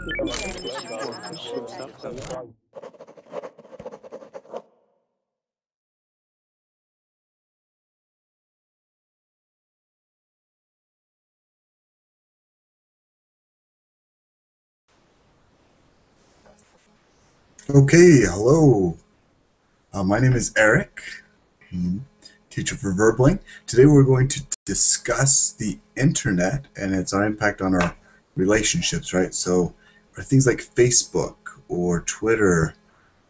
Okay, hello. My name is Eric, teacher for Verbling. Today we're going to discuss the internet and its impact on our relationships, right? So, are things like Facebook or Twitter,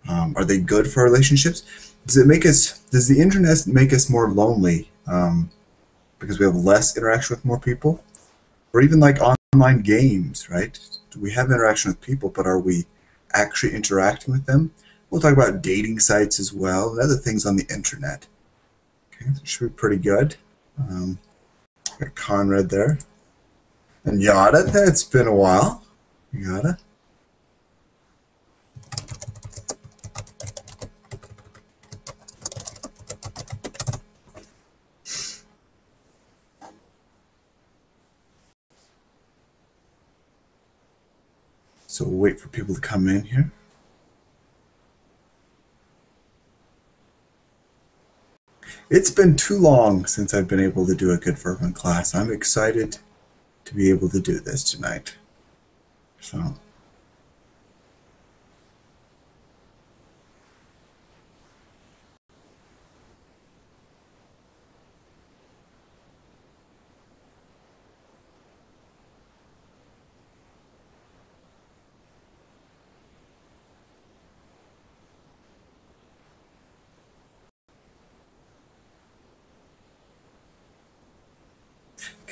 are they good for our relationships? Does the internet make us more lonely because we have less interaction with more people? Or even like online games, right? We have interaction with people, but are we actually interacting with them? We'll talk about dating sites as well and other things on the internet. Okay, that should be pretty good. Got Conrad there. And Yada, it's been a while. Yada. So we'll wait for people to come in here. It's been too long since I've been able to do a good Vermin class. I'm excited to be able to do this tonight. So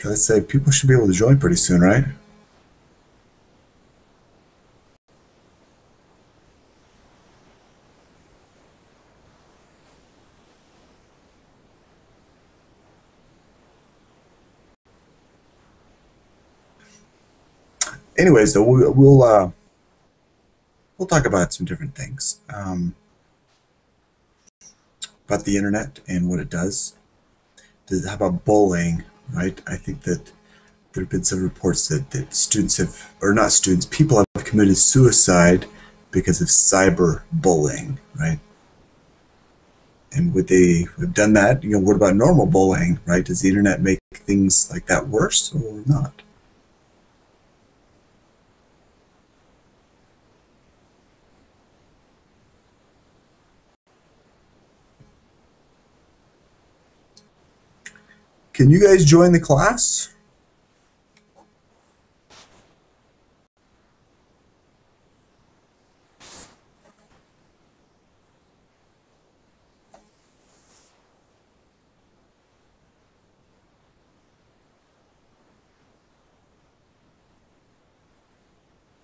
okay, let's say people should be able to join pretty soon, right? Anyways, though, we'll talk about some different things about the internet and what it does. How about bullying, right? I think that there have been some reports that students have, or not students, people have committed suicide because of cyber bullying, right? And would they have done that? What about normal bullying, right? Does the internet make things like that worse or not? Can you guys join the class?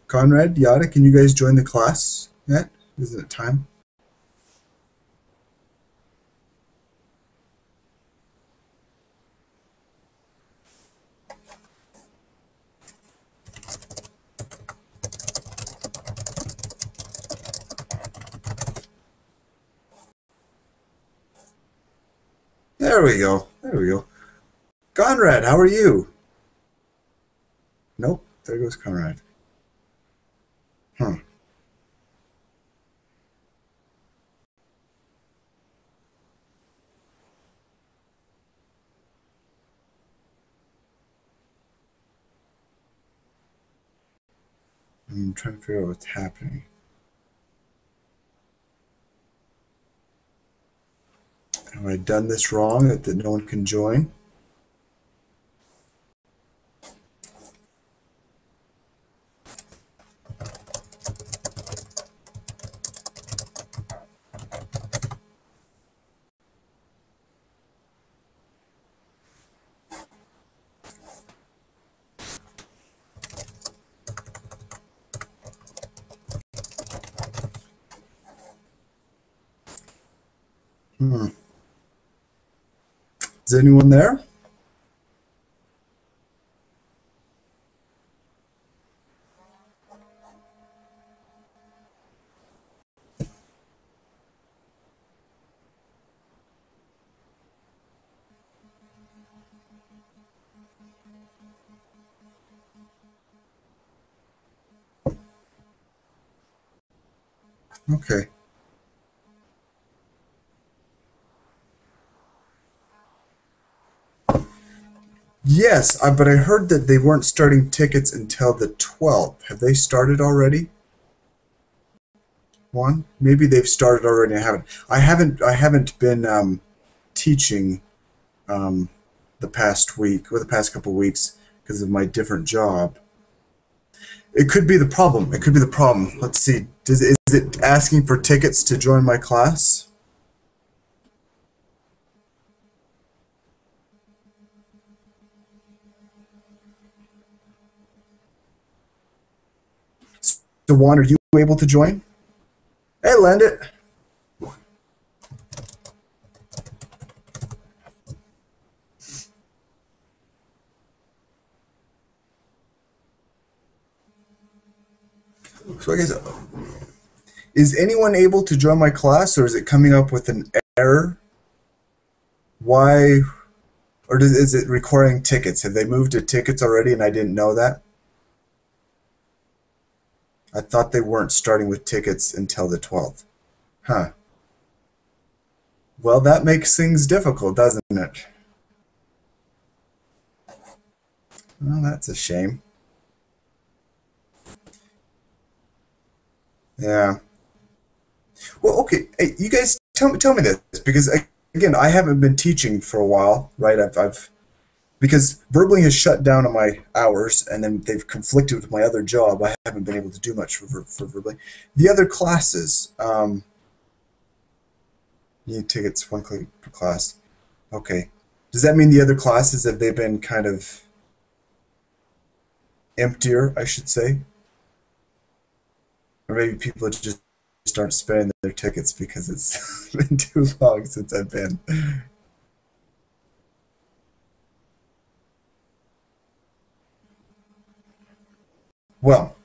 Conrad, Yada, can you guys join the class yet? Isn't it time? There we go. There we go. Conrad, how are you? Nope. There goes Conrad. Huh. I'm trying to figure out what's happening. Have I done this wrong that no one can join? Hmm. Is anyone there? Okay. Yes, but I heard that they weren't starting tickets until the 12th. Have they started already? One? Maybe they've started already. I haven't been teaching um, the past week or the past couple of weeks because of my different job. It could be the problem. It could be the problem. Let's see. Is it asking for tickets to join my class? So, Juan, are you able to join? Hey, Landit. So I guess, is anyone able to join my class, or is it coming up with an error? Why, or is it requiring tickets? Have they moved to tickets already, and I didn't know that? I thought they weren't starting with tickets until the 12th. Huh. Well, that makes things difficult, doesn't it? Well, that's a shame. Yeah. Well, okay. Hey, you guys, tell me this because again, I haven't been teaching for a while, right? I've because verbally has shut down on my hours, and then they've conflicted with my other job. I haven't been able to do much for verbally. The other classes, you need tickets one click per class. Okay. Does that mean the other classes have they been kind of emptier, I should say? Or maybe people just aren't spending their tickets because it's been too long since I've been. Well,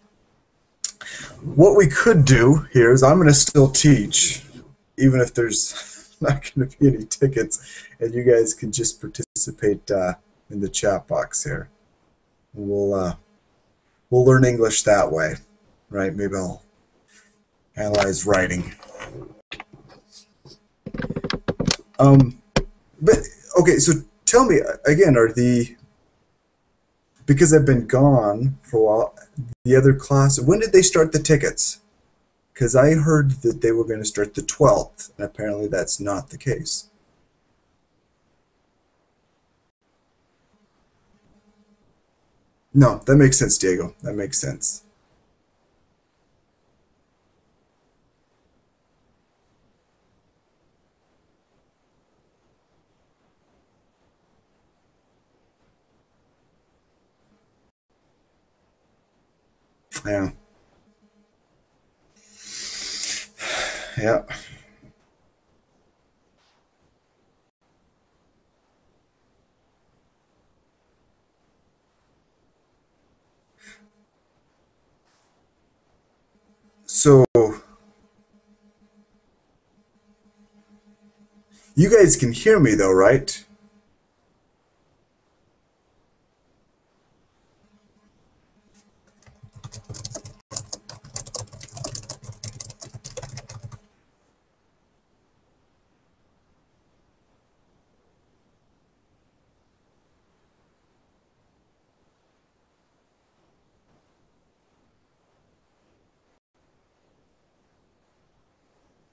what we could do here is I'm going to still teach, even if there's not going to be any tickets, and you guys can just participate in the chat box here. We'll learn English that way, right? Maybe I'll analyze writing. Um, but okay, so tell me again, are the because I've been gone for a while, the other class, when did they start the tickets? Because I heard that they were going to start the 12th, and apparently that's not the case. No, that makes sense, Diego. That makes sense. Yeah, yeah. So you guys can hear me though, right?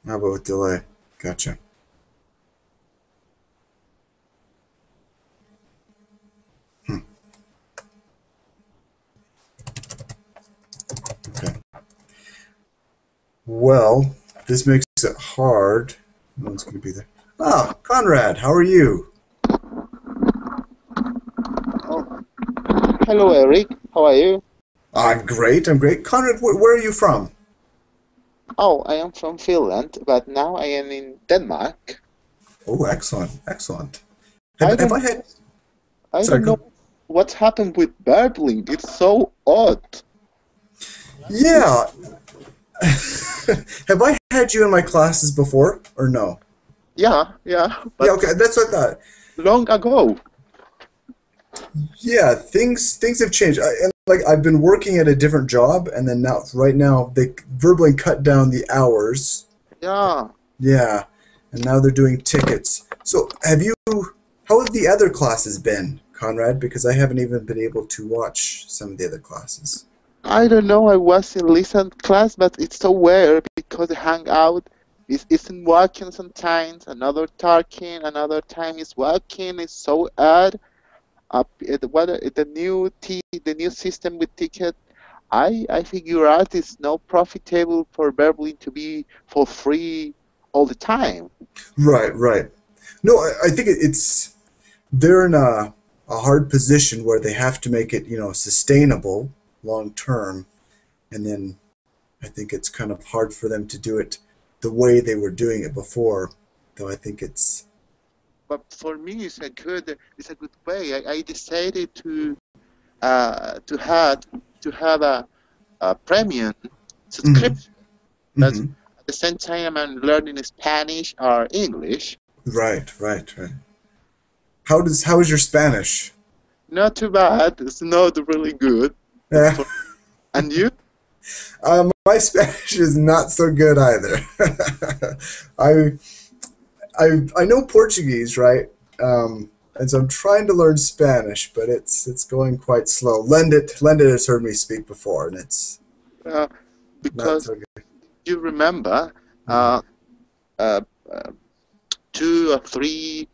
How about with delay? Gotcha. Hmm. Okay. Well, this makes it hard. No one's going to be there. Ah, Conrad, how are you? Oh, hello, Eric. How are you? I'm great. I'm great. Conrad, where are you from? Oh, I am from Finland, but now I am in Denmark. Oh, excellent, excellent. I Have don't I had? I Sorry, don't know go. what's happened with babbling. It's so odd. Yeah. Have I had you in my classes before, or no? Yeah, Yeah. but Okay, that's what I thought. long ago. Yeah, things have changed. And like I've been working at a different job, and then right now, they verbally cut down the hours. Yeah, Yeah, and now they're doing tickets. So, how have the other classes been, Conrad? Because I haven't even been able to watch some of the other classes. I don't know. I was in listen class, but it's so weird because the hangout isn't working sometimes. Another talking, another time is working. It's so odd. The new system with ticket. I figure out it's not profitable for Berlin to be for free all the time. Right, right. No, I think they're in a hard position where they have to make it, sustainable long term, and then I think it's kind of hard for them to do it the way they were doing it before. Though I think it's But for me, it's a good way. I decided to have a premium hmm subscription. That's hmm at the same time I'm learning Spanish or English. right, right, right. How is your Spanish? Not too bad. It's not really good. Yeah, For, and you? my Spanish is not so good either. I I know Portuguese, right? And so I'm trying to learn Spanish, but it's going quite slow. Lendit has heard me speak before, and it's Uh, not because so good. you remember Mm-hmm. uh, uh, uh, 2 or 3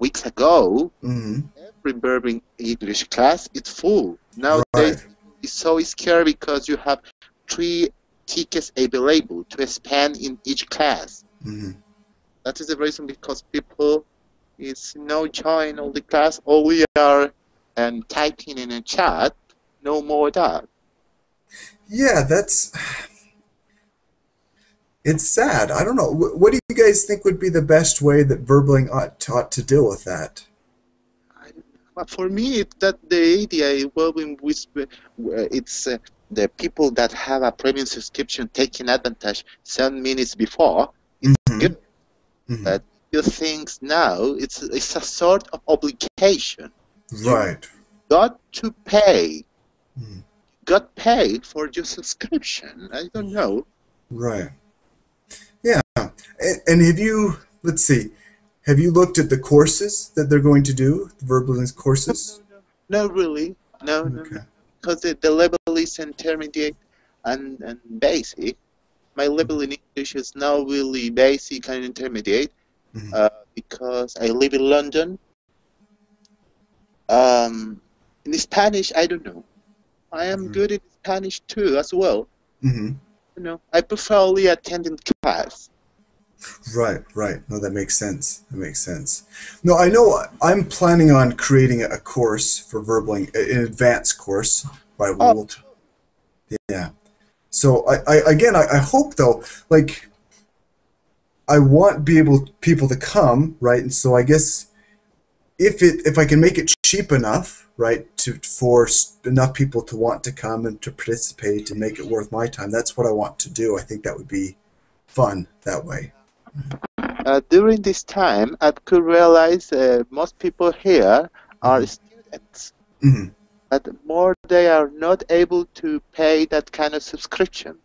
weeks ago, Mm-hmm. every Berlin English class is full. Nowadays, Right. it's so scary because you have 3 tickets available to spend in each class. Mm-hmm. That is the reason because people is no join all the class. All we are and typing in a chat. No more that. Yeah, it's sad. I don't know. What do you guys think would be the best way that Verbling ought to deal with that? But for me, that the idea well, when it's the people that have a premium subscription taking advantage 7 minutes before. It's Mm-hmm. good, Mm-hmm. but you think now it's a sort of obligation. You Right. got to pay. Mm. Got paid for your subscription. I don't know. Right. Yeah. And let's see, have you looked at the courses that they're going to do, the Verbling's No, courses? no, no. Not really. No, no, no. Okay. Because the level is intermediate and basic. My level in English is now really basic and intermediate Mm-hmm. because I live in London. Um, in Spanish, I don't know. I am good in Spanish too, as well. Mm-hmm. I prefer only attending class. Right, right. No, that makes sense. That makes sense. No, I know I'm planning on creating a course for Verbling, an advanced course by Oh, Wold. Yeah. So I hope though, like I want people to come, right? And so I guess if I can make it cheap enough, right, for enough people to want to come and to participate and make it worth my time, that's what I want to do. I think that would be fun that way. during this time, I could realize most people here are hmm students, hmm but more they are not able to pay that kind of subscription.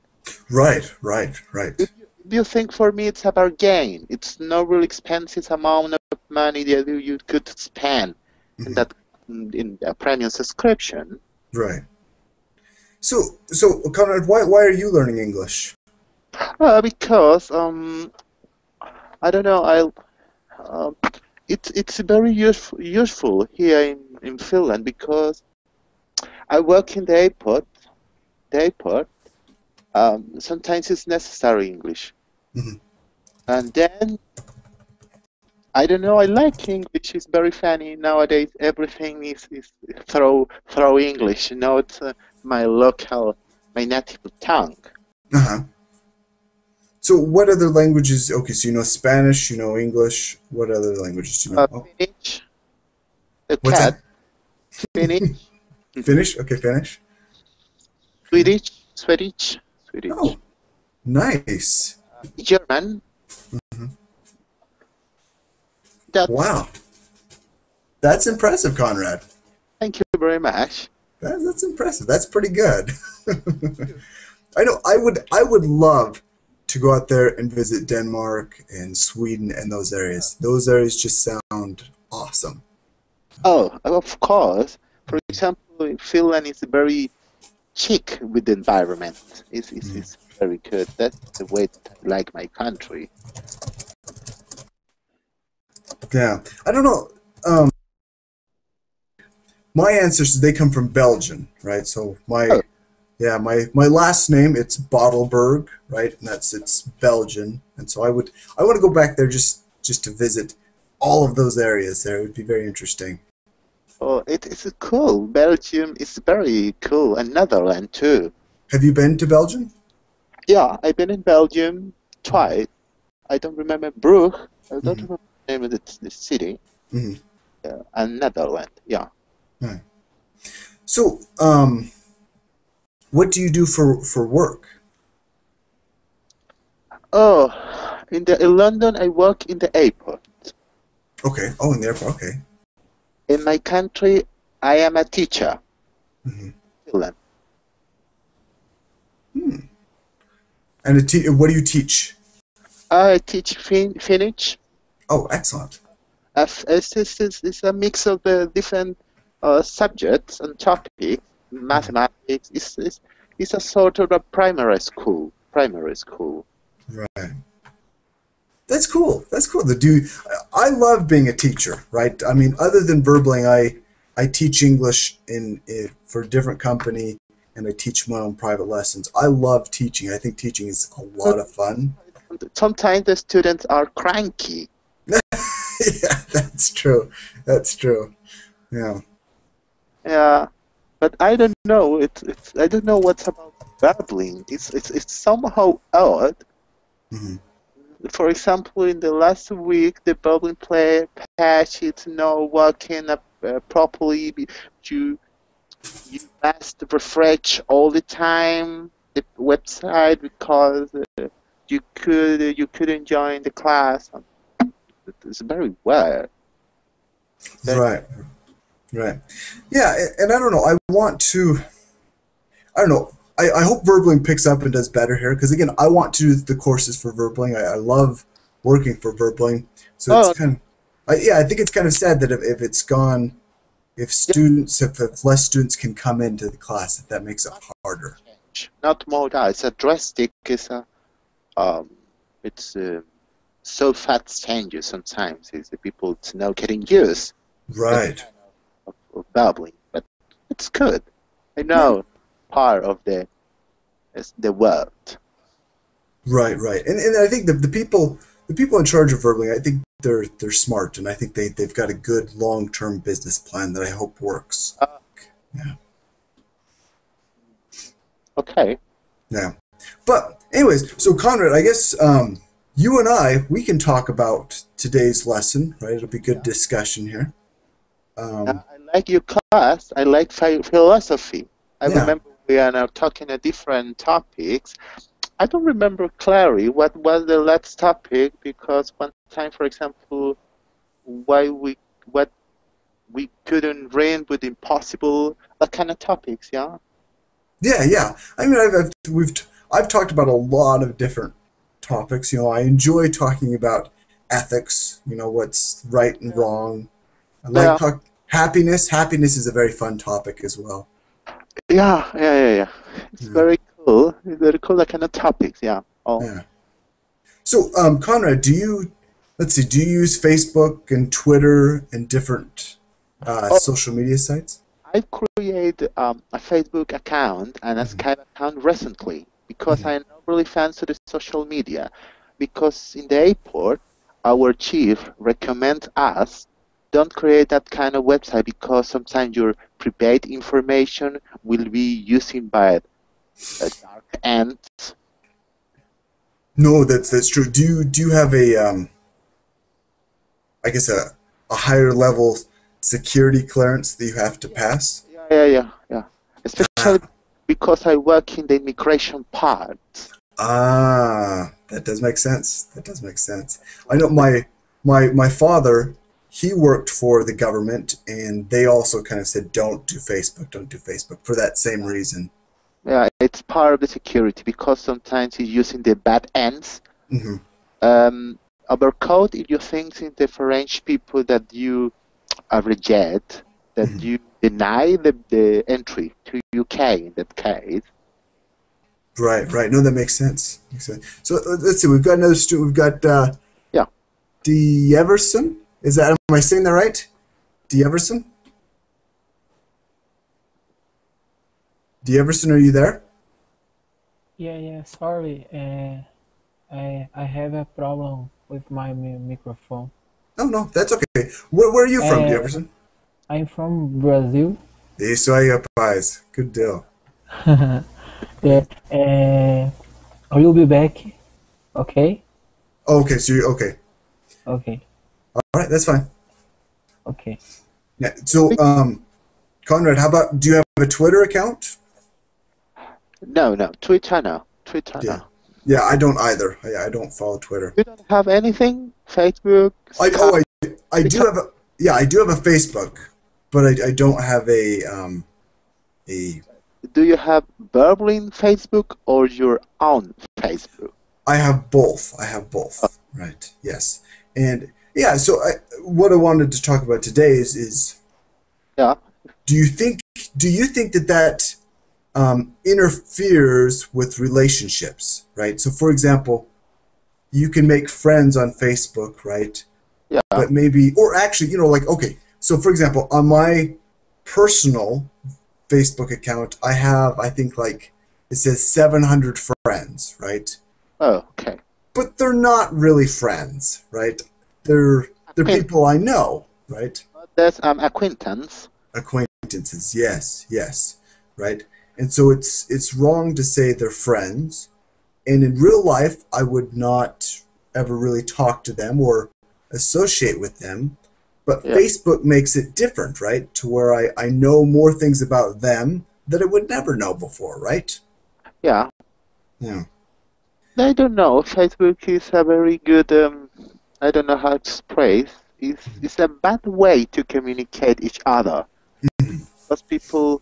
Right, right, right. Do you think for me it's a bargain? It's not really expensive amount of money that you could spend in hmm that in a premium subscription. Right. So Conrad, why are you learning English? Because I don't know. Um, it's very useful here in Finland because I work in the airport. The airport. Sometimes it's necessary English, hmm and then I don't know. I like English. It's very funny nowadays. Everything is throw English. Not my local, my native tongue. Uh-huh. So what other languages? Okay, so you know Spanish, you know English. What other languages do you know? Oh, Finnish, the what's cat. that? Finnish, Finnish? Okay, Finnish. Swedish, Swedish, Swedish, Oh, nice. German. Mhm. That's Wow, that's impressive, Conrad. thank you very much. That's impressive. That's pretty good. I know. I would love to go out there and visit Denmark and Sweden and those areas. Those areas just sound awesome. Oh, of course. For example, Finland is very chic with the environment. It's very good. That's the way that I like my country. Yeah, I don't know. My ancestors, they come from Belgium, right? So Oh, my last name, it's Bottleberg, right? And it's Belgian. And so I want to go back there just to visit all of those areas there. It would be very interesting. oh, it's cool. Belgium is very cool, and Netherlands too. Have you been to Belgium? Yeah, I've been in Belgium twice. I don't remember Brugge. I don't Hmm. remember the name of the city. Hmm. And Netherlands. Yeah. Right. So, what do you do for work? Oh, in London, I work in the airport. Okay. Oh, in the airport. Okay. In my country, I am a teacher. Hmm. Finland. Hmm. And what do you teach? I teach Finnish. Oh, excellent. It's a mix of the different subjects and topics. Mhm. Mathematics. It's a sort of a primary school. Primary school. Right. That's cool. That's cool. I love being a teacher, right? I mean, other than verbling, I teach English for a different company, and I teach my own private lessons. I love teaching. I think teaching is a lot But of fun. sometimes the students are cranky. Yeah, that's true. That's true. Yeah. Yeah, but I don't know. I don't know what's about babbling. It's somehow odd. Hmm. For example, in the last week, the babbling play patch is not working properly. You you must refresh all the time the website because you couldn't join the class. It's very weird. Very, Right. Right. Yeah, and I don't know. I want to. I don't know. I hope Verbling picks up and does better here because again, I want to do the courses for Verbling. I love working for Verbling, so it's oh kind of. Yeah, I think it's kind of sad that if it's gone, yeah, if less students can come into the class, that makes it harder. change. Not more that. It's a drastic. Um, it's so fast changes sometimes. Is the people to know getting used that Right. of babbling, but it's good. I Yeah. know part of the world. Right. Right. And I think the people in charge of Verbling, I think they're smart, and I think they've got a good long term business plan that I hope works. Uh, Yeah. okay. Yeah. But anyways, so Conrad, I guess you and we can talk about today's lesson, right? It'll be good Yeah. discussion here. Um, I like your class. I like philosophy. I yeah, remember we are now talking at different topics. I don't remember clearly what was the last topic because one time, for example, why what we couldn't read with impossible, that kind of topics, yeah. yeah. I mean, I've talked about a lot of different topics. I enjoy talking about ethics. What's right and wrong. I like Yeah, talk happiness. Happiness is a very fun topic as well. yeah. It's Yeah, very cool. It's very cool, that kind of topics, yeah. Oh, yeah. So, Conrad, let's see, do you use Facebook and Twitter and different oh, social media sites? I created a Facebook account and a Mhm. Skype account recently because Mhm. I'm not really fancy the social media. Because in the airport, our chief recommends us don't create that kind of website because sometimes your private information will be used by a dark end. No, that's true. Do you have I guess a higher level security clearance that you have to Yeah, pass? yeah. Ah, Especially because I work in the immigration part. that does make sense. That does make sense. I know my father. he worked for the government, and they also kind of said, don't do Facebook for that same reason. Yeah, it's part of the security because sometimes you're using the bad ends. Mm-hmm. Overcode, if you think in the French people that you reject, that Mm-hmm. you deny the entry to UK in that case. Right, right. No, that makes sense. So let's see. We've got another student. We've got Yeah. Everson. Is that? Am I saying that right? Everson. Everson, are you there? Yeah. Sorry. I have a problem with my microphone. Oh no, that's okay. Where are you from, Everson? I'm from Brazil. Isso aí, rapaz. Good deal. Yeah. I will be back. Okay. Oh, okay, so you okay. Okay. All right, that's fine. Okay. Yeah. So, Conrad, how about? Do you have a Twitter account? No. Twitter no. Yeah. Yeah, I don't either. I don't follow Twitter. You don't have anything? Facebook? I do have a I do have a Facebook, but I don't have a. Do you have Berlin Facebook or your own Facebook? I have both. Right. Yes. And yeah. So what I wanted to talk about today is Yeah. Do you think that interferes with relationships, right? So, for example, you can make friends on Facebook, right? Yeah. But maybe, or actually, like, okay. So, for example, on my personal Facebook account, I think, like, it says 700 friends, right? Oh, okay. But they're not really friends, right? They're people I know, right? That's acquaintance. Acquaintances, yes, right? And so it's wrong to say they're friends. And in real life, I would not ever really talk to them or associate with them. But Yeah. Facebook makes it different, right? To where I know more things about them that I would never know before, right? Yeah. Yeah. I don't know. Facebook is a very good, I don't know how to express. It's a bad way to communicate each other. Because people,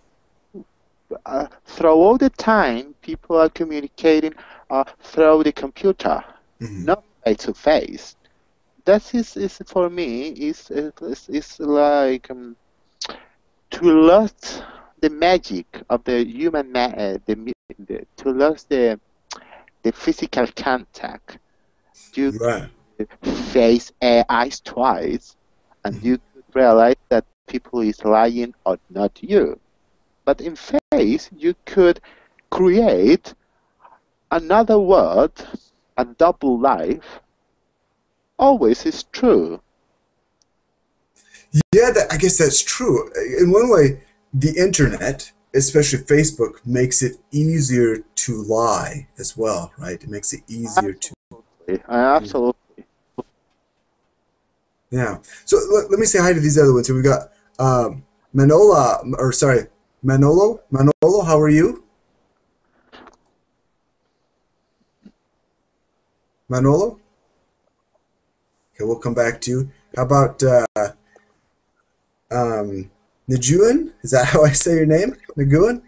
throughout the time, people are communicating through the computer, not face to face. That is for me, is like to lose the magic of the human to lose the physical contact. You Right. face eyes twice, and you could realize that people is lying or not you. But in face, you could create another word, a double life. Always is true. Yeah, I guess that's true. In one way, the internet, especially Facebook, makes it easier to lie as well, right? It makes it easier to. Absolutely. Yeah. So let me say hi to these other ones. So we've got Manolo. Manolo, how are you? Manolo? Okay, we'll come back to you. How about Najuan? Is that how I say your name? Naguan?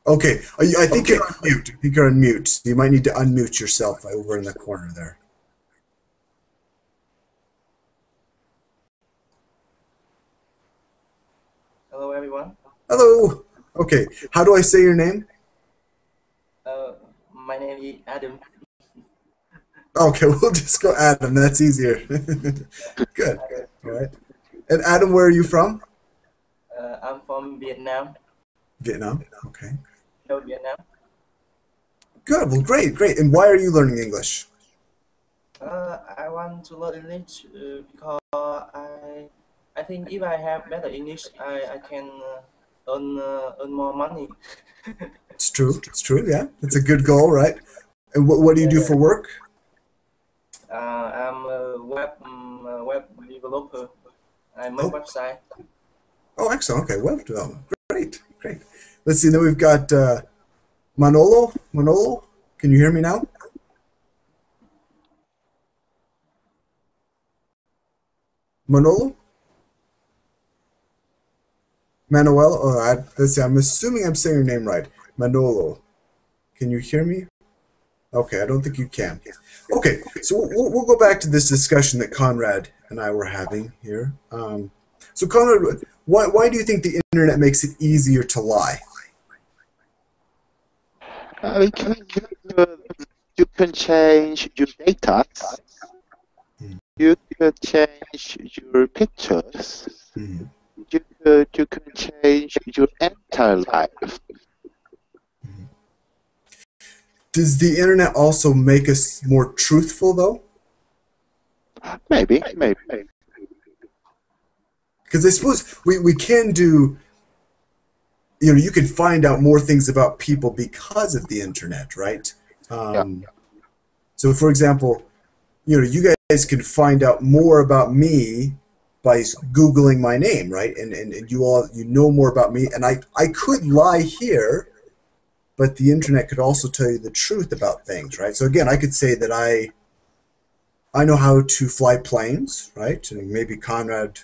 Okay, I think you're on mute. I think you're on mute. So you might need to unmute yourself over in the corner there. Hello, everyone. Hello. Okay, how do I say your name? My name is Adam. Okay, we'll just go Adam. That's easier. Good. All right. And Adam, where are you from? I'm from Vietnam. Vietnam. Okay. Hello, Vietnam. Good. Well, great. And why are you learning English? I want to learn English because I think if I have better English, I can earn more money. It's true. Yeah, it's a good goal, right? And what do you do for work? I'm a web developer. I make website. Oh, excellent. Okay, web development. Great. Let's see. Then we've got Manolo. Manolo, can you hear me now? Manolo? Manuel? Let's see. I'm assuming I'm saying your name right. Manolo. Can you hear me? Okay, I don't think you can. Okay, so we'll go back to this discussion that Conrad and I were having here. So Conrad, why do you think the internet makes it easier to lie? Because you can change your data, you could change your pictures, Mhm. you can change your entire life. Does the internet also make us more truthful, though? Maybe. Because I suppose we can do, you can find out more things about people because of the internet, right? Yeah. So, for example, you guys can find out more about me by Googling my name, right? And you know more about me. And I could lie here, but the internet could also tell you the truth about things, right? So again, I could say that I know how to fly planes, right? And maybe Conrad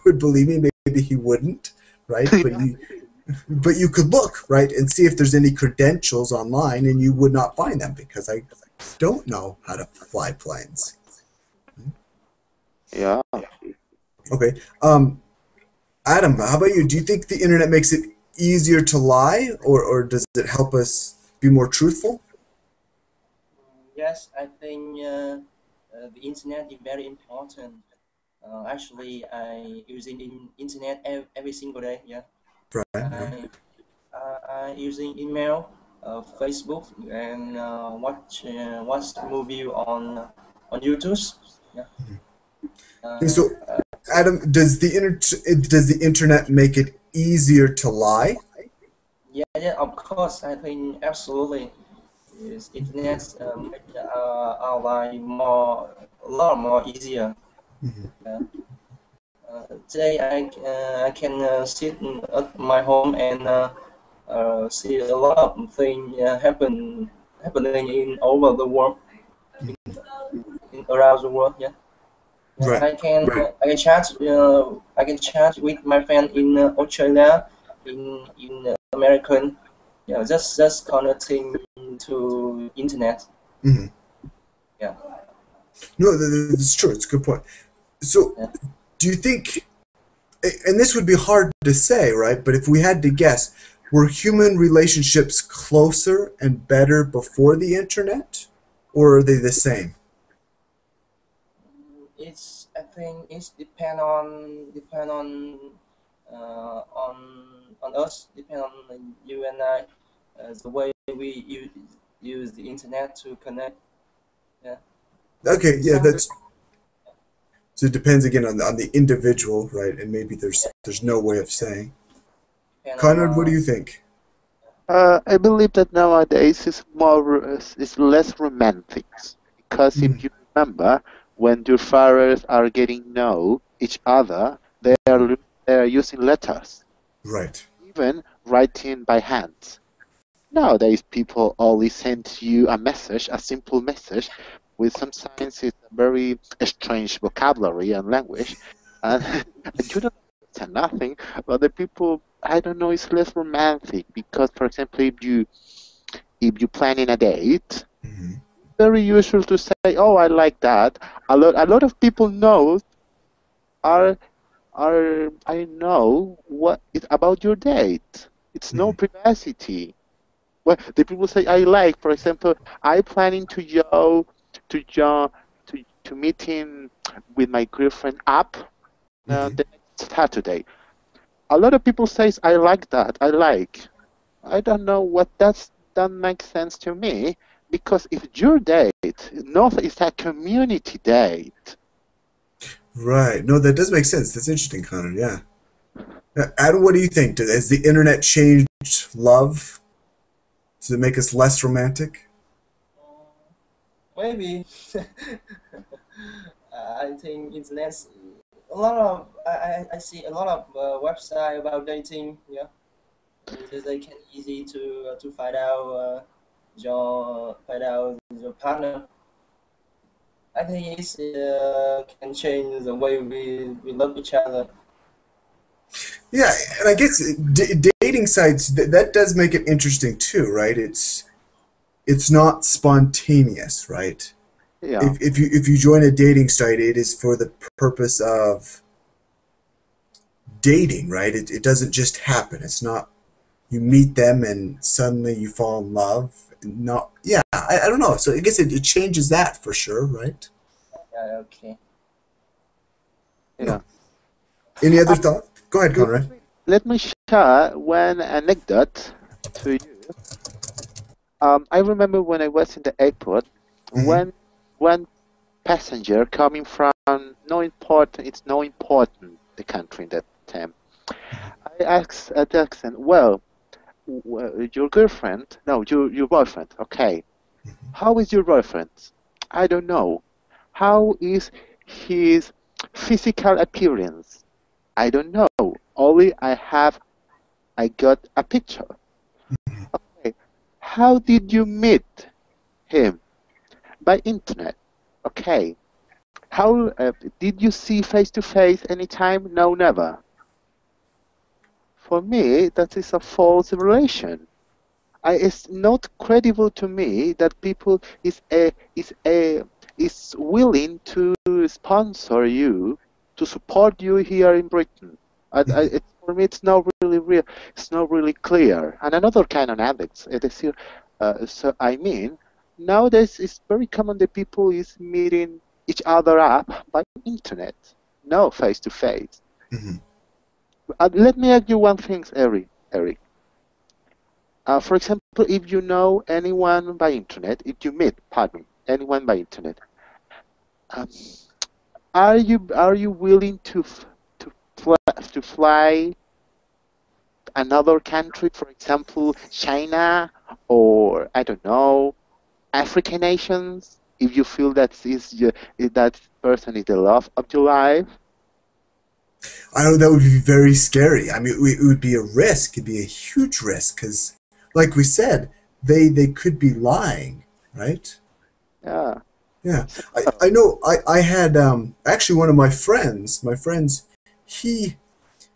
would believe me, maybe he wouldn't, right? But you could look, right, and see if there's any credentials online, and you would not find them because I don't know how to fly planes. Yeah. Okay. Adam, how about you? Do you think the internet makes it easier to lie, or does it help us be more truthful? Yes, I think the internet is very important. Actually, I using internet every single day. Yeah, Right. Yeah. I using email, Facebook, and watch the movie on YouTube. Yeah. And Uh, so, Adam, does the internet make it easier to lie? yeah, of course. I think absolutely. Yes, internet make our life a lot more easier. Mhm. Yeah. Today I can sit at my home and see a lot of things happening in over the world, around the world. Yeah, yeah. Right. I can chat with my friend in Australia, in American. Yeah, just connecting to internet. Hmm. Yeah, No, that's true. It's a good point. So, yeah. do you think, and this would be hard to say, right? But if we had to guess, were human relationships closer and better before the internet, or are they the same? It's I think it's depend uh, on on us, depend on you and I, the way we use the internet to connect. Yeah, Okay, yeah, some that's so it depends again on the individual, right? And maybe there's no way of saying. depend on Conrad, what do you think? I believe that nowadays is less romantic because if Mm, you remember when your fathers are getting know each other, they are using letters, right. even writing by hand. Nowadays, people only send you a message, a simple message, with sometimes it's a very strange vocabulary and language, and, and you don't understand nothing. But the people, I don't know, it's less romantic because, for example, if you plan in a date, Hmm. very usual to say, "Oh, I like that." A lot of people know are I know what is about your date. It's no Hmm. privacy. Well, the people say I like, for example, I planning to go to meeting with my girlfriend up Hmm. the next Saturday. A lot of people says I like that. I like. I don't know what that makes sense to me because if your date, no, it's a community date. Right. No, that does make sense. That's interesting, Conrad. Yeah. Adam, what do you think? Has the internet changed love? Does it make us less romantic? maybe. I think internet a lot of I see a lot of website about dating. Yeah, they can easy to find out your partner. I think it can change the way we love each other. Yeah, and I guess dating sites that does make it interesting too, right? It's not spontaneous, right? Yeah, If you join a dating site, it is for the purpose of dating, right? It doesn't just happen. It's not you meet them and suddenly you fall in love. Not yeah, I don't know. So I guess it changes that for sure, right? Yeah, okay. yeah. Any other Uh, thought? Go ahead, let Conrad. me let me share one anecdote to you. I remember when I was in the airport, Mm-hmm. when one passenger coming from no important the country in that time. I asked at the accent, well, your girlfriend, no, your boyfriend, okay. How is your boyfriend? I don't know. How is his physical appearance? I don't know. Only I got a picture. Okay. How did you meet him? By internet. Okay. How did you see face to face anytime? No, never. For me, that is a false relation. It's not credible to me that people is willing to sponsor you to support you here in Britain. For me, it's not really real. It's not really clear. And another kind of addicts. It is here. So I mean, nowadays it's very common that people is meeting each other up by internet, no face to face. Mm-hmm. Let me ask you one thing, Eric. For example, if you know anyone by internet, if you meet, pardon, anyone by internet, um, are you willing to fly another country, for example, China or I don't know, African nations, if you feel if that person is the love of your life? I know that would be very scary. I mean, it would be a risk. It'd be a huge risk because, like we said, they could be lying, right? Yeah. Yeah, So, I know. I had actually one of my friends, he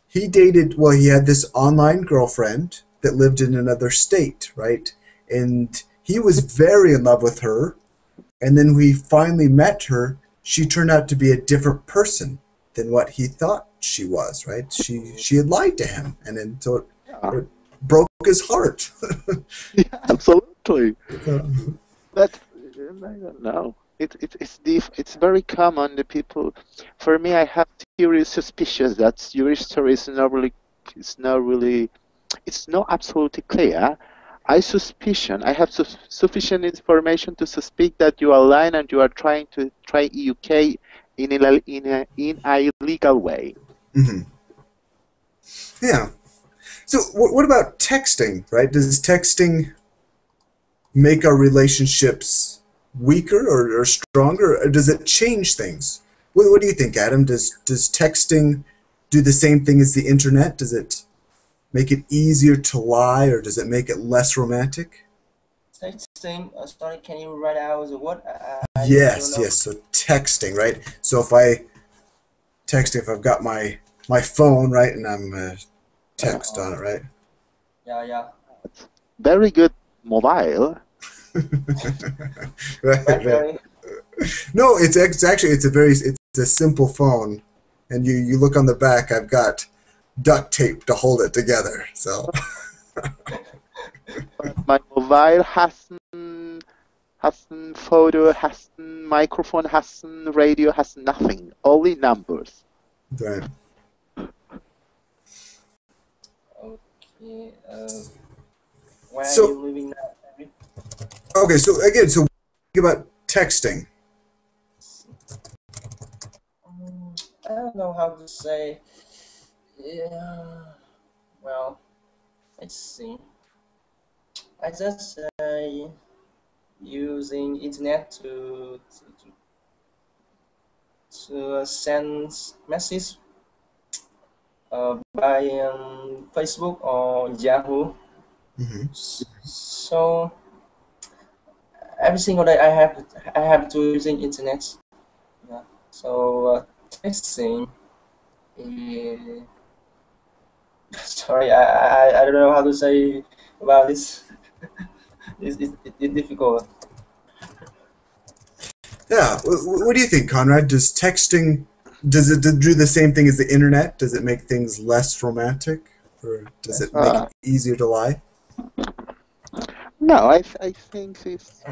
he dated. Well, he had this online girlfriend that lived in another state, right? And he was very in love with her. And then we finally met her. She turned out to be a different person than what he thought she was, right? She had lied to him, and then so yeah, it broke his heart. yeah, absolutely. So, But I don't know. It's very common. The people, for me, I have serious suspicions that your story is not really, it's not absolutely clear. I have sufficient information to suspect that you are lying and you are trying to try UK in a illegal way. mhm. Yeah. So what about texting, right? Does texting make our relationships weaker or stronger, or does it change things? What do you think, Adam? Does texting do the same thing as the internet? Does it make it easier to lie, or does it make it less romantic? Texting. Sorry, can you write out the word? I don't Yes, know. yes. So texting, right? So if I've got my phone, right, and I'm Yeah. text on it, right? Yeah, yeah. Very good mobile. Right, right. BlackBerry. No, it's a simple phone, and you look on the back. I've got duct tape to hold it together. So My mobile hasn't photo, hasn't microphone, hasn't radio, has nothing. Only numbers. right. Okay. Where are So you living now, Eric? okay. So again, so think about texting. I don't know how to say. Yeah. Well, let's see. I just using internet to send message by Facebook or Yahoo. Hmm. So every single day I have to using internet. So texting. Uh, sorry, I don't know how to say about this. It's difficult. Yeah. What do you think, Conrad? Does it do the same thing as the internet? Does it make things less romantic, or does it make it Uh, easier to lie? no, I think it's,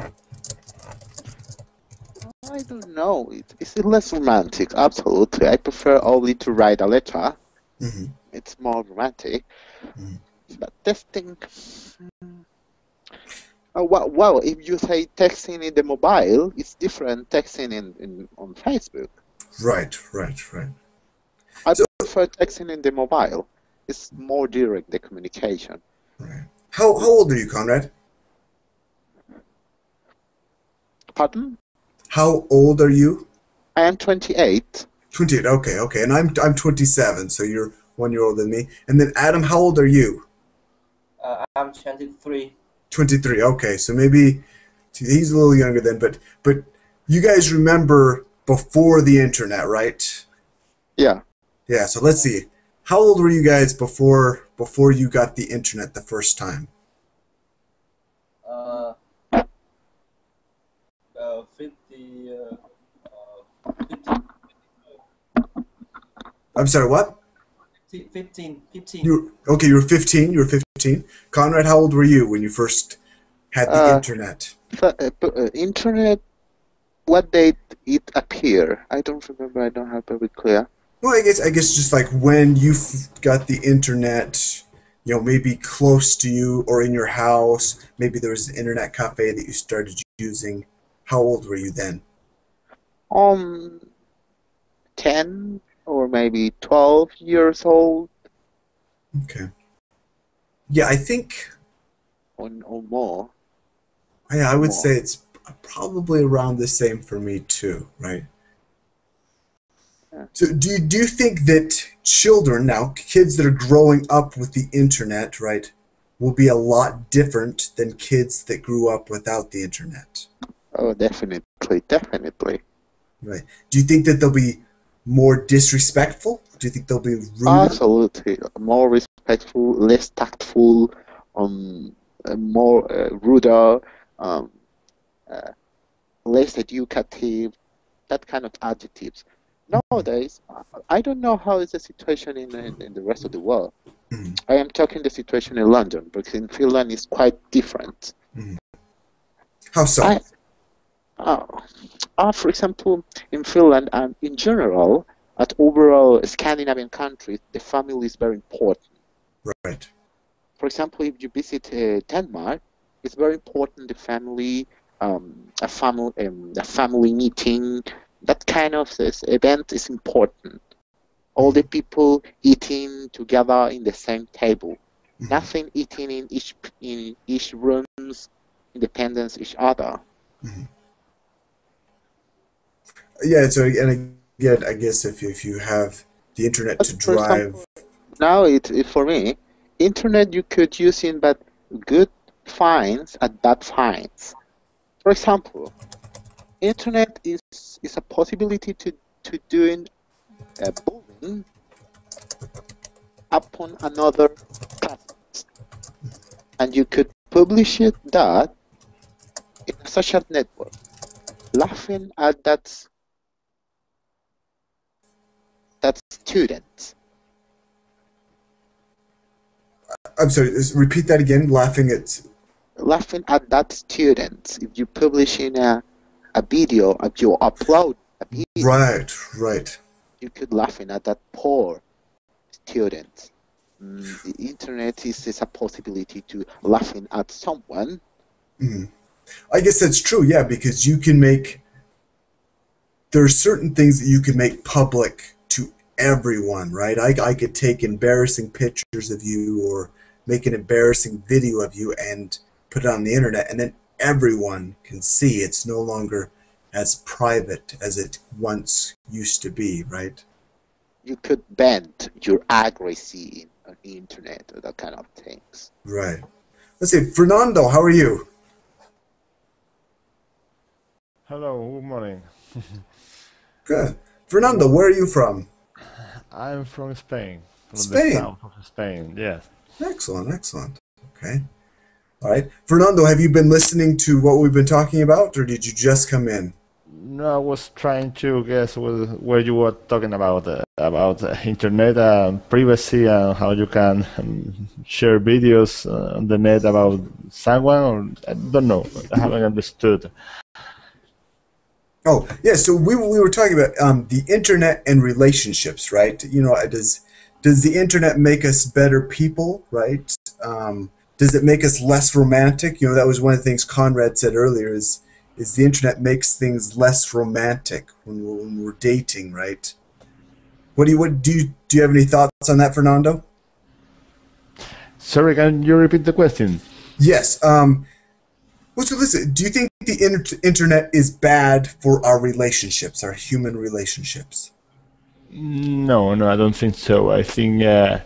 I don't know. It's less romantic. Absolutely, I prefer only to write a letter. Hmm. It's more romantic. Mhm. But texting, well, if you say texting in the mobile, it's different texting on Facebook. Right, right, right. I So, prefer texting in the mobile. It's more direct, the communication. right. How old are you, Conrad? Pardon? How old are you? I am 28. 28. Okay, okay. And I'm 27, so you're 1 year older than me. And then Adam, how old are you? I'm 23. 23. Okay, so maybe he's a little younger then, but you guys remember before the internet, right? Yeah. Yeah, so let's see. How old were you guys before you got the internet the first time? Uh, 50, 50, I'm sorry, what? 15. You were 15, you were 15. Conrad, how old were you when you first had the Uh, internet? Internet, what date it appear? I don't remember. I don't have very clear. Well, I guess just like when you got the internet, maybe close to you or in your house, maybe there was an internet cafe that you started using. How old were you then? 10 or maybe 12 years old Okay. Yeah, I think or more. yeah, I would More. say it's probably around the same for me too, right? Yeah. So do you think that children now, kids that are growing up with the internet, right, will be a lot different than kids that grew up without the internet? Oh, definitely, definitely. Right. Do you think that they'll be more disrespectful? Do you think they'll be ruder? Absolutely. More respectful, less tactful, more ruder, um, uh, less educative, that kind of adjectives. Nowadays, I don't know how is the situation in the rest of the world. Mhm. I am talking the situation in London, because in Finland is quite different. Mhm. How so? I, uh, for example, in Finland and in general, at overall Scandinavian countries, the family is very important. Right. For example, if you visit Denmark, it's very important the family, a family meeting, that kind of this event is important. All the Mhm. people eating together in the same table, Mhm. nothing eating in each rooms, independence each other. Mhm. Yeah. So and again, I guess if you have the internet But to for example, drive. now it for me, internet you could use in but good fines and bad fines. For example, internet is a possibility to doing bullying upon another classmates, and you could publish it that in a social network, laughing at that student, I'm sorry. Repeat that again. Laughing at. laughing at that student. If you publish in a video, if you upload a video, Right. Right. you could laughing at that poor student. The internet is a possibility to laughing at someone. Mhm. I guess that's true. Yeah, because you can make there are certain things that you can make public to everyone, right? I could take embarrassing pictures of you or make an embarrassing video of you and put it on the internet, and then everyone can see. It's no longer as private as it once used to be, right? You could bend your accuracy on the internet or that kind of things. Right. Let's see. Fernando, how are you? Hello, good morning. Good. Fernando, where are you from? I'm from Spain, from the Spain. south of Spain. Yes. Excellent, excellent. Okay. All right. Fernando, have you been listening to what we've been talking about, or did you just come in? No, I was trying to guess where you were talking about internet and privacy and how you can share videos on the net about someone. Or I don't know. I haven't understood. Oh, yeah. So we were talking about the internet and relationships, right? You know, does the internet make us better people, right? Does it make us less romantic? You know, that was one of the things Conrad said earlier. Is the internet makes things less romantic when we're dating, right? Do you have any thoughts on that, Fernando? Sorry, can you repeat the question? Yes. Well, so listen, do you think the internet is bad for our relationships, our human relationships? No, no, I don't think so. I think the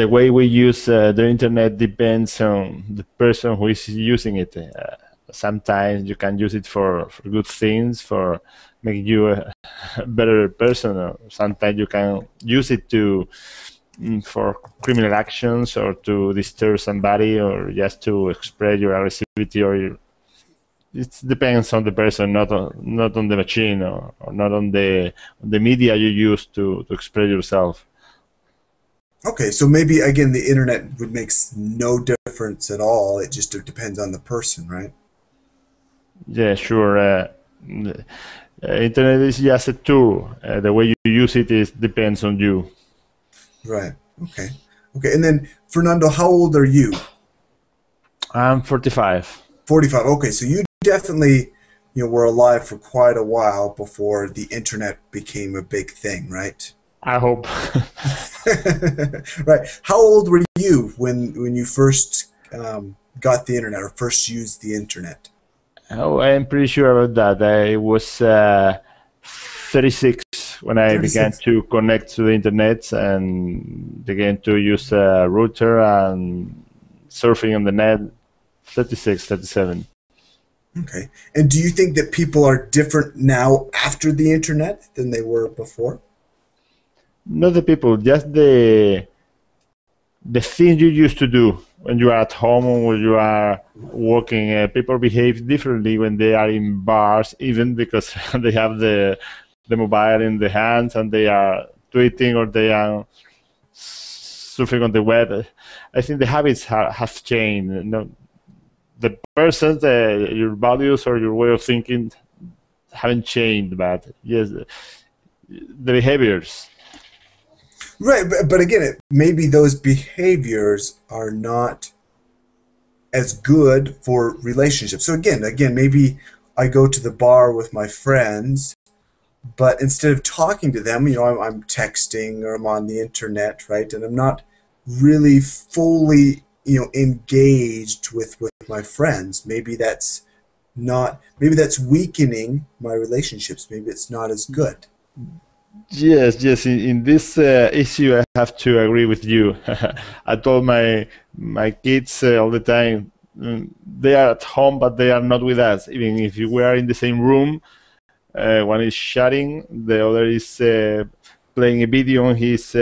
way we use the internet depends on the person who is using it. Sometimes you can use it for good things, for make you a better person. Or sometimes you can use it to for criminal actions or to disturb somebody or just to express your aggressivity or it depends on the person, not on the machine or not on the media you use to express yourself. Okay, so maybe again the internet would makes no difference at all. It just depends on the person, right? Yeah, sure. Internet is just a tool. The way you use it is depends on you. Right. Okay. Okay. And then Fernando, how old are you? I'm 45. 45. Okay, so you definitely, were alive for quite a while before the internet became a big thing, right? I hope. Right. How old were you when you first got the internet or first used the internet? Oh, I'm pretty sure about that. I was 36 when I began 36. to connect to the internet and began to use a router and surfing on the net. 36, 37. Okay. And do you think that people are different now after the internet than they were before? Not the people, just the thing you used to do when you are at home or when you are working. People behave differently when they are in bars, even because they have the mobile in the hands and they are tweeting or they are surfing on the web. I think the habits have changed. No, the persons, your values or your way of thinking haven't changed, but yes, the behaviors. Right, but again, maybe those behaviors are not as good for relationships. So again, maybe I go to the bar with my friends, but instead of talking to them, I'm texting or I'm on the internet, right? And I'm not really fully, engaged with my friends. Maybe that's weakening my relationships. Maybe it's not as good. Yes, yes. In this issue, I have to agree with you. I told my kids all the time, they are at home, but they are not with us. Even if we are in the same room, one is chatting, the other is playing a video on his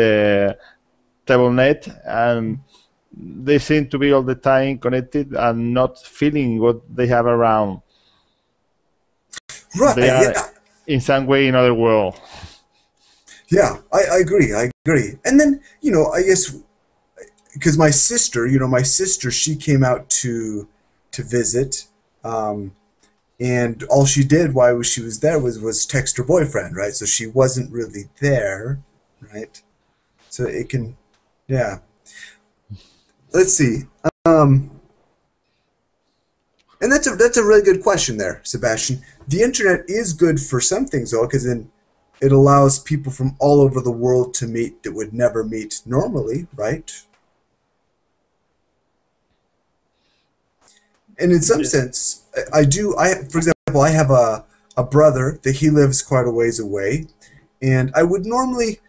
tablet, and they seem to be all the time connected and not feeling what they have around. Right, They are yeah. in some way in other world. Yeah, I agree. I agree. And then, I guess because my sister, she came out to visit, and all she did while she was there was text her boyfriend, right? So she wasn't really there, right? So it can, yeah. Let's see. And that's a really good question there, Sebastian. The internet is good for some things though, because then it allows people from all over the world to meet that would never meet normally, right? And in some sense, for example, I have a brother that he lives quite a ways away, and I would normally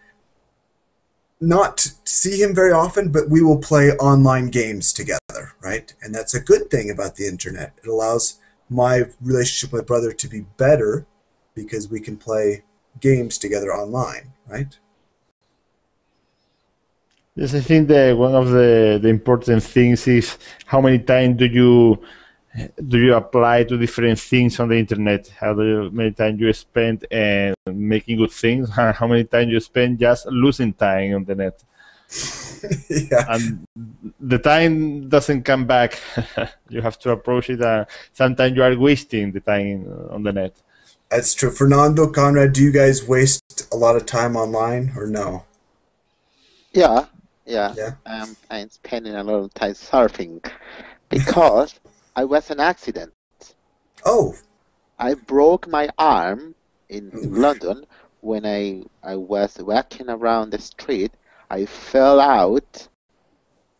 not see him very often, but we will play online games together, right? And that's a good thing about the internet. It allows my relationship with my brother to be better because we can play games together online, right? Yes, I think that one of the important things is how many times do you apply to different things on the internet? Many times you spend making good things? How many times you spend just losing time on the net? Yeah, And the time doesn't come back. You have to approach it. Sometimes you are wasting the time on the net. that's true. Fernando, Conrad, do you guys waste a lot of time online or no? Yeah, Yeah. I'm spending a lot of time surfing because I was an accident. Oh, I broke my arm in oof. London when I was walking around the street. I fell out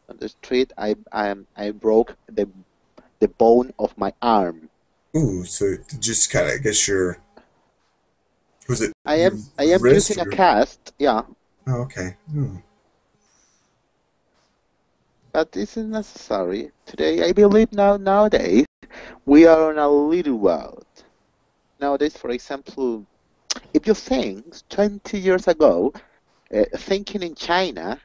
on the street. I broke the bone of my arm. Ooh, so just kind of, I guess was it I your am wrist using a or? cast, yeah, Oh, okay. Hmm. but this is necessary. Today, I believe nowadays we are in a little world. Nowadays, for example, if you think 20 years ago, thinking in China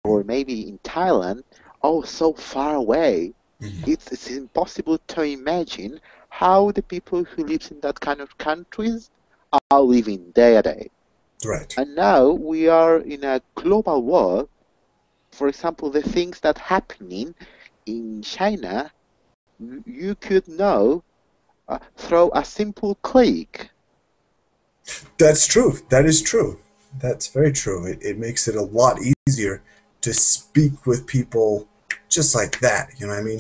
or maybe in Thailand, oh, so far away, it's impossible to imagine how the people who live in that kind of countries are living day to day. Right. And now we are in a global world. For example, the things that happening in China, you could know through a simple click. That's true. That is true. That's very true. It makes it a lot easier to speak with people just like that. You know what I mean?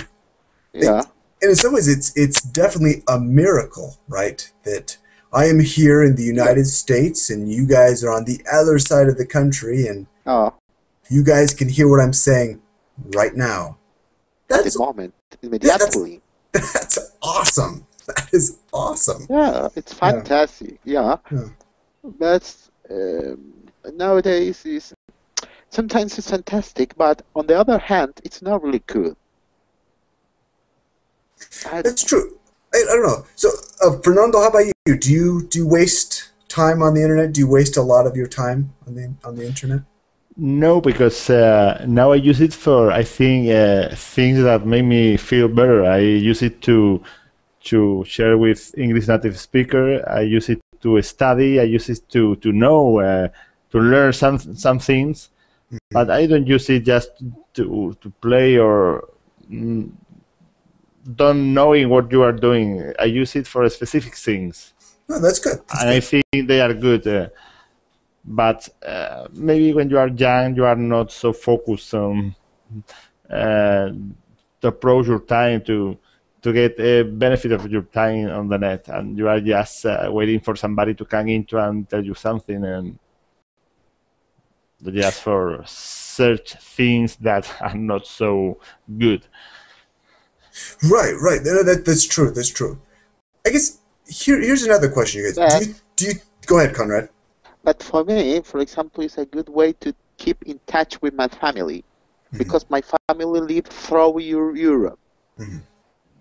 Yeah. And in some ways, it's definitely a miracle, right? That I am here in the United States and you guys are on the other side of the country, and Oh, you guys can hear what I'm saying right now. at the That's moment, yeah, that's immediately. that's awesome. That is awesome. Yeah, it's Yeah. fantastic. Yeah, Yeah. but nowadays is sometimes it's fantastic, but on the other hand, it's not really good. That's true. I don't know. So, Fernando, how about you? Do you waste time on the internet? Do you waste a lot of your time on the internet? No, because now I use it for I think things that make me feel better. I use it to share with English native speaker. I use it to study. I use it to know to learn some things. But I don't use it just to play or don't knowing what you are doing. I use it for specific things, No, that's good. That's and I good. think they are good. But maybe when you are young, you are not so focused on uh, to approach your time to get a benefit of your time on the net, and you are just waiting for somebody to come into and tell you something, and just for search things that are not so good. Right, right. No, that's true. That's true. I guess here's another question, you guys. But Do you go ahead, Conrad? but for me, for example, it's a good way to keep in touch with my family because my family live through Europe.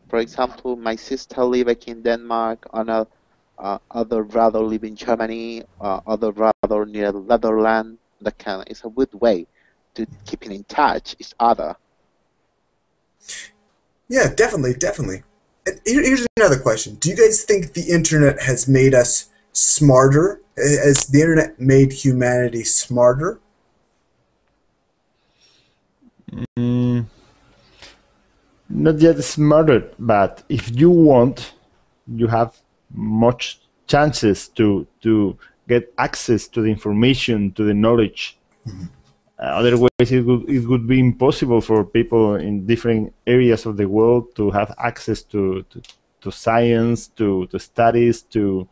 For example, my sister live in Denmark, other brother live in Germany, other brother near Netherlands. That kind of, it's a good way to keeping in touch each other. Yeah, definitely, definitely. And here's another question. Do you guys think the internet has made us smarter? Has the internet made humanity smarter? Mm, Not yet smarter, but if you want, you have much chances to get access to the information, to the knowledge. Otherwise, it would be impossible for people in different areas of the world to have access to science, to studies, to.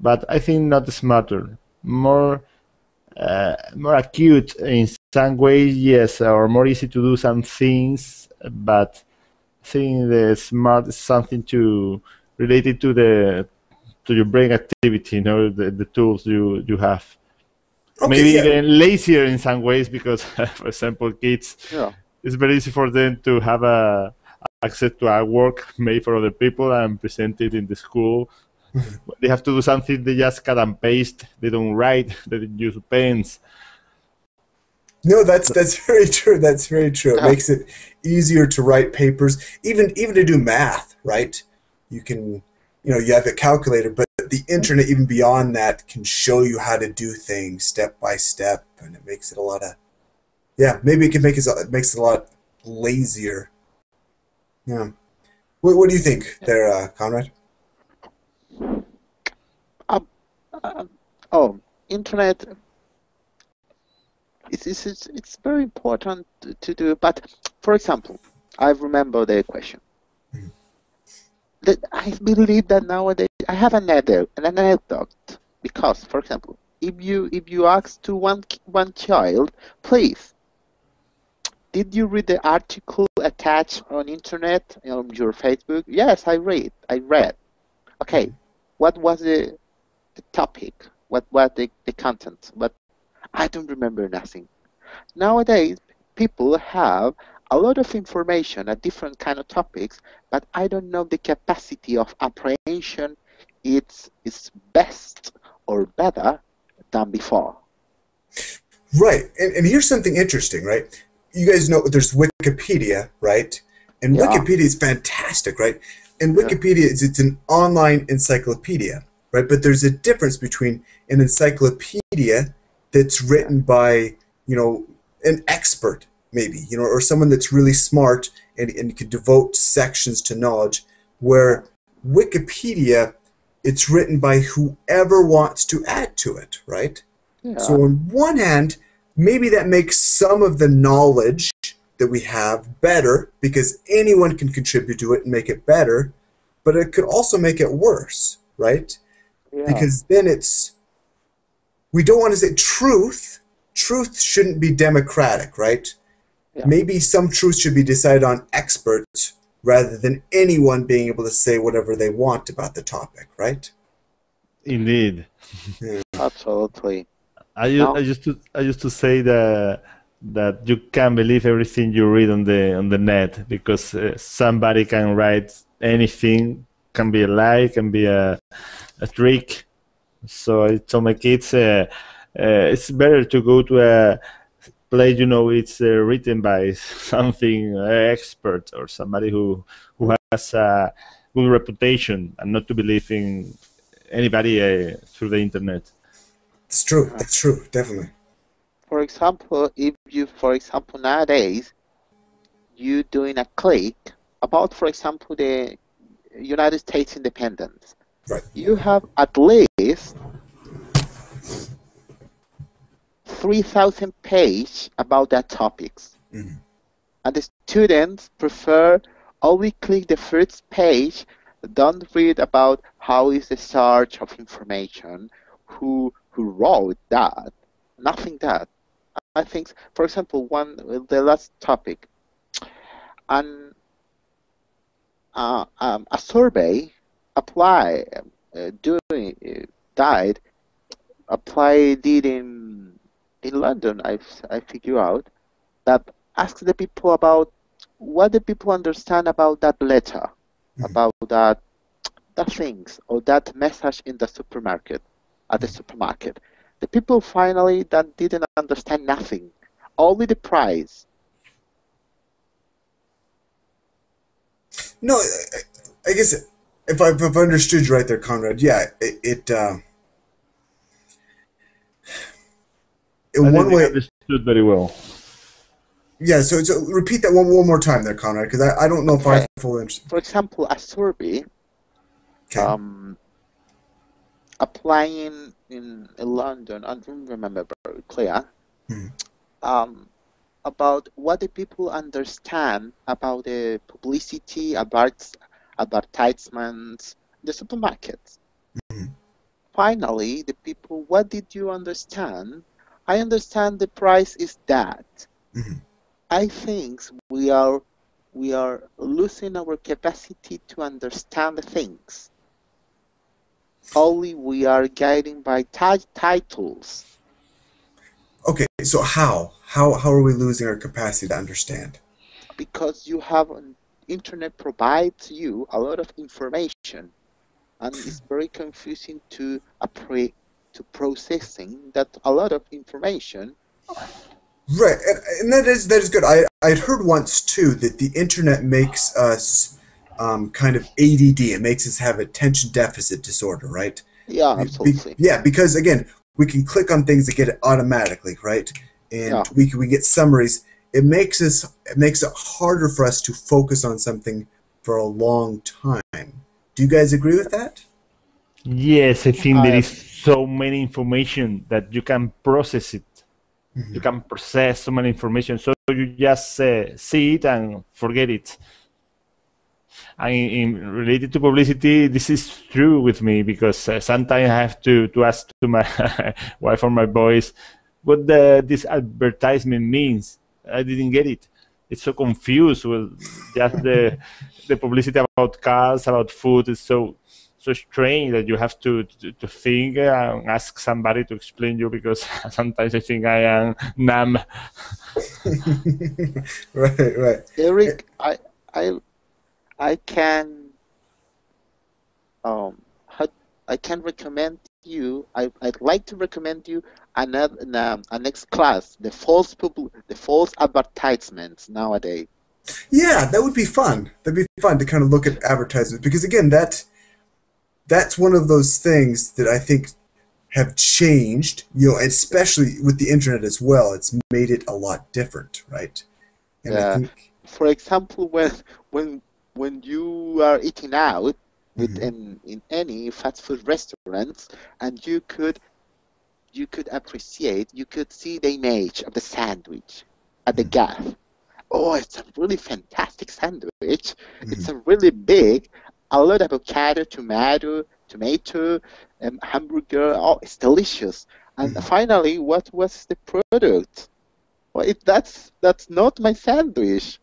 But I think not smarter, more acute in some ways, yes, or more easy to do some things. But I think the smart is something to related to your brain activity, the tools you have. Okay, Maybe yeah. even lazier in some ways because, for example, kids, Yeah. it's very easy for them to have access to our work made for other people and present it in the school. When they have to do something, they just cut and paste. They don't write. They don't use pens. No, that's very true. That's very true. It makes it easier to write papers, even to do math, right? You can, you have a calculator, but the internet, even beyond that, can show you how to do things step by step, and it makes it a lot of, maybe it makes it a lot lazier. Yeah. What do you think there, Conrad? Internet. It's very important to do. But for example, I remember the question. That I believe that nowadays I have an anecdote, because, for example, if you ask to one child, please, did you read the article attached on internet on your Facebook? Yes, I read. Okay, what was the topic? What was the content? But I don't remember nothing. Nowadays, people have a lot of information at different kind of topics, but I don't know the capacity of apprehension. It's best or better than before. Right, and here's something interesting, right? You guys know there's Wikipedia, right? And Wikipedia is fantastic, right? And Wikipedia it's an online encyclopedia, right? But there's a difference between an encyclopedia that's written by, an expert, maybe, or someone that's really smart and could devote sections to knowledge, where Wikipedia, it's written by whoever wants to add to it, right? Yeah. So on one hand, maybe that makes some of the knowledge that we have better, because anyone can contribute to it and make it better, but it could also make it worse, right? Yeah. Because then we don't want to say truth shouldn't be democratic, right? Yeah. Maybe some truth should be decided on experts rather than anyone being able to say whatever they want about the topic, right? Indeed. Absolutely. I used to say that you can't believe everything you read on the net, because somebody can write anything, can be a lie, can be a trick. So I told my kids it's better to go to a place it's written by something expert or somebody who has a good reputation, and not to believe in anybody through the internet. It's true. That's true. Definitely. For example, nowadays, you doing a click about, for example, the United States independence, right? You have at least 3,000 pages about that topics. Mm-hmm. And the students prefer only click the first page, don't read about how is the search of information, who wrote that, nothing that. I think, for example, the last topic, a survey did in London. I figure out that asked the people about what the people understand about that letter, about that things or that message in the supermarket, at the supermarket. The people finally that didn't understand nothing, only the price. No, I guess if I've understood you right there, Conrad, yeah, in one way, understood very well. Yeah, so repeat that one more time there, Conrad, because I don't know if I fully understand. For example, a survey applying in London, I don't remember very clear, about what the people understand about the publicity, advertisements, the supermarkets. Finally, the people, what did you understand? I understand the price is that. I think we are losing our capacity to understand the things. Only we are guided by titles. Okay, so how are we losing our capacity to understand? Because you have internet provides you a lot of information, and it's very confusing to processing that a lot of information. Right, and that is good. I'd heard once too that the internet makes us kind of ADD. It makes us have attention deficit disorder, right? Yeah, absolutely. Yeah, because again, we can click on things that get it automatically, right? And Yeah. we get summaries. It makes it harder for us to focus on something for a long time. Do you guys agree with that? Yes, I think there I is so many information that you can process it. You can process so many information, so you just see it and forget it. And related to publicity, this is true with me because sometimes I have to ask to my wife or my boys what this advertisement means. I didn't get it. It's so confused with just the publicity about cars, about food. It's so strange that you have to think and ask somebody to explain you because sometimes I think I am numb. Right. Eric, I can how, I can recommend you. I'd like to recommend you another a next class, the false advertisements nowadays. Yeah, that would be fun. That'd be fun to kind of look at advertisements because again, that's one of those things that I think have changed, especially with the internet as well. It's made it a lot different, right? And I think, For example, when you are eating out in any fast food restaurants, and you could appreciate, you could see the image of the sandwich at the gaff. Oh, it's a really fantastic sandwich. It's a really big, a lot of avocado, tomato, hamburger. Oh, it's delicious. And finally, what was the product? Well, that's not my sandwich.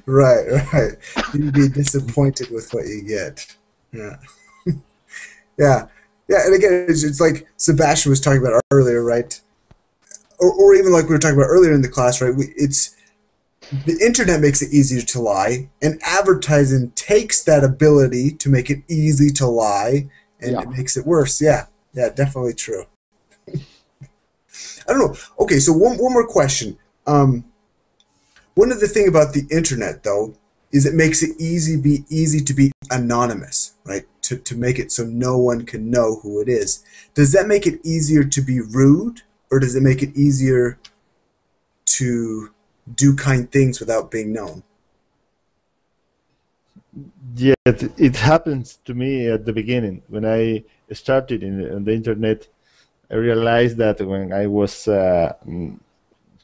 right. You'd be disappointed with what you get. Yeah, yeah. And again, it's like Sebastian was talking about earlier, right? Or even like we were talking about earlier in the class, right? It's the internet makes it easier to lie, and advertising takes that ability to make it easy to lie, and it makes it worse. Yeah, definitely true. I don't know. Okay, so one more question. One of the thing about the internet, though, is it makes it easy to be anonymous, right? To make it so no one can know who it is. Does that make it easier to be rude, or does it make it easier to do kind things without being known? Yeah, it happens to me at the beginning. When I started on the internet, I realized that when I was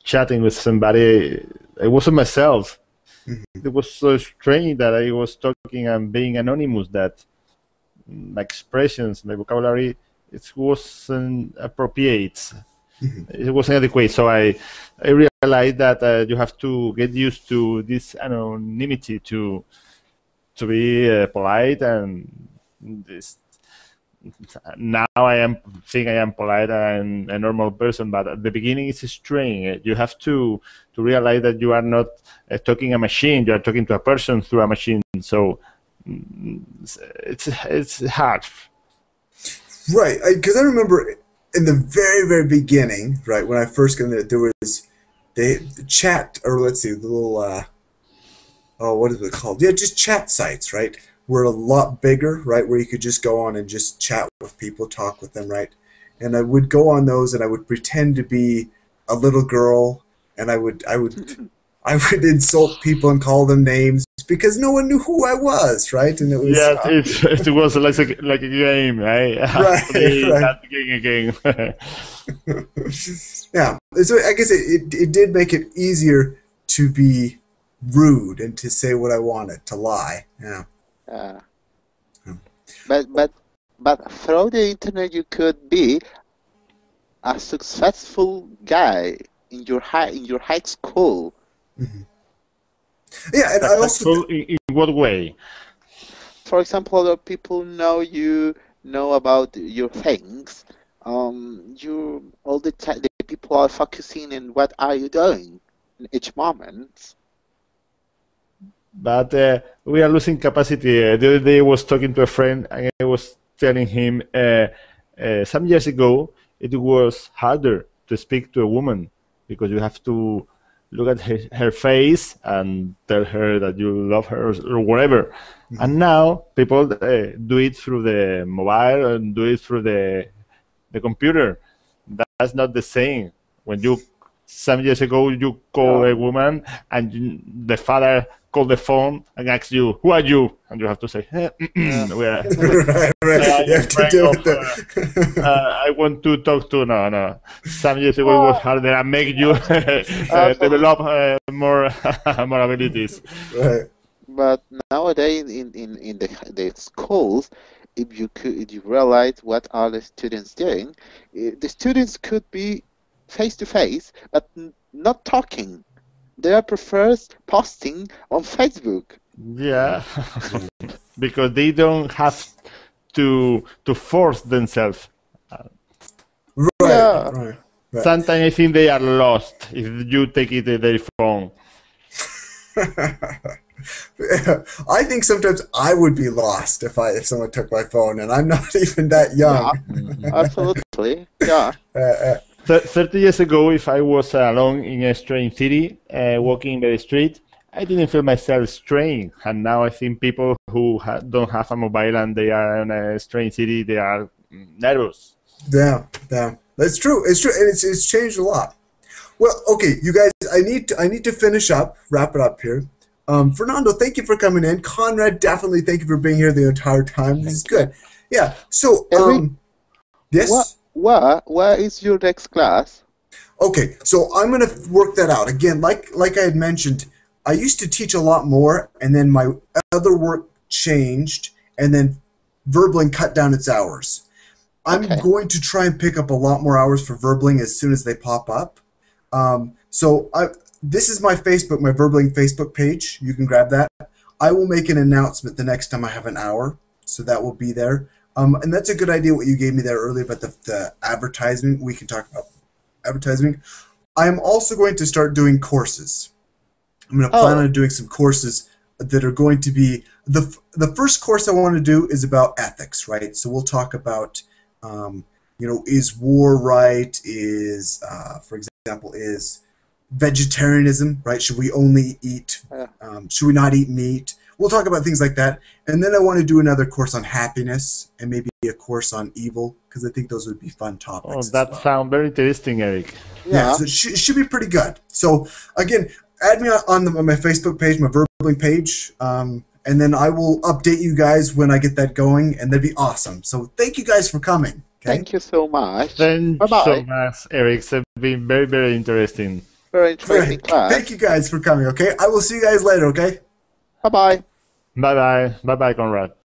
chatting with somebody, I wasn't myself. It was so strange that I was talking and being anonymous that my expressions, my vocabulary, it wasn't appropriate. It wasn't adequate. So I realized that you have to get used to this anonymity to be polite, and this, now I think I am polite and a normal person, but at the beginning it's strange. You have to realize that you are not talking a machine, you are talking to a person through a machine. So it's hard. Right, because I remember in the very beginning, right, when I first got there was the chat, or let's see, the little what is it called? Yeah, just chat sites, right? Were a lot bigger, right? Where you could just go on and just chat with people, talk with them, right? And I would go on those, and I would pretend to be a little girl, and I would insult people and call them names because no one knew who I was, right? And it was it was like a game, right? Right. That game again. Yeah, so I guess it did make it easier to be rude and to say what I wanted, to lie. Yeah. But through the internet, you could be a successful guy in your high school. Yeah, and I also in what way? For example, other people know about your things. You all the time, the people are focusing on what are you doing in each moment. but we are losing capacity. The other day I was talking to a friend and I was telling him some years ago it was harder to speak to a woman because you have to look at her face and tell her that you love her or whatever. And now people do it through the mobile and do it through the computer. That's not the same. When you some years ago you call a woman and the father called the phone and asks you, "Who are you?" and you have to say, "We are." Right. You have to deal with I want to talk to no. Some years ago it was harder and make you develop more more abilities. Right. But nowadays in the schools, if you realize what are the students doing, the students could be face to face, but not talking. They prefers posting on Facebook. Yeah, because they don't have to force themselves. Right. Yeah. Right. Right. Sometimes I think they are lost if you take it their phone. I think sometimes I would be lost if someone took my phone, and I'm not even that young. Absolutely. Yeah. 30 years ago, if I was alone in a strange city, walking in the street, I didn't feel myself strange. And now I think people who don't have a mobile and they are in a strange city, they are nervous. Yeah. That's true. It's true, and it's changed a lot. Well, okay, you guys, I need to finish up, wrap it up here. Fernando, thank you for coming in. Conrad, definitely thank you for being here the entire time. This is good. Yeah. So, Eric, yes. Where is your next class? Okay, so I'm gonna work that out again. Like I had mentioned, I used to teach a lot more, and then my other work changed, and then Verbling cut down its hours. I'm going to try and pick up a lot more hours for Verbling as soon as they pop up. This is my Facebook, my Verbling Facebook page. You can grab that. I will make an announcement the next time I have an hour, so that will be there. And that's a good idea what you gave me there earlier about the advertising. We can talk about advertising. I am also going to start doing courses. I'm going to plan on doing some courses that are going to be the first course I want to do is about ethics, right? So we'll talk about is war right? Is for example, is vegetarianism right? Should we only eat? Should we not eat meat? We'll talk about things like that, and then I want to do another course on happiness and maybe a course on evil because I think those would be fun topics. Oh, that sounds very interesting, Eric. Yeah, so it should be pretty good. So again, add me on my Facebook page, my Verbling page, and then I will update you guys when I get that going, and that'd be awesome. So thank you guys for coming. Okay? Thank you so much. Thank you so much, Eric. It's been very, very interesting. Very interesting class. Thank you guys for coming, okay? I will see you guys later, okay? Bye-bye. Bye-bye. Bye-bye, Conrad.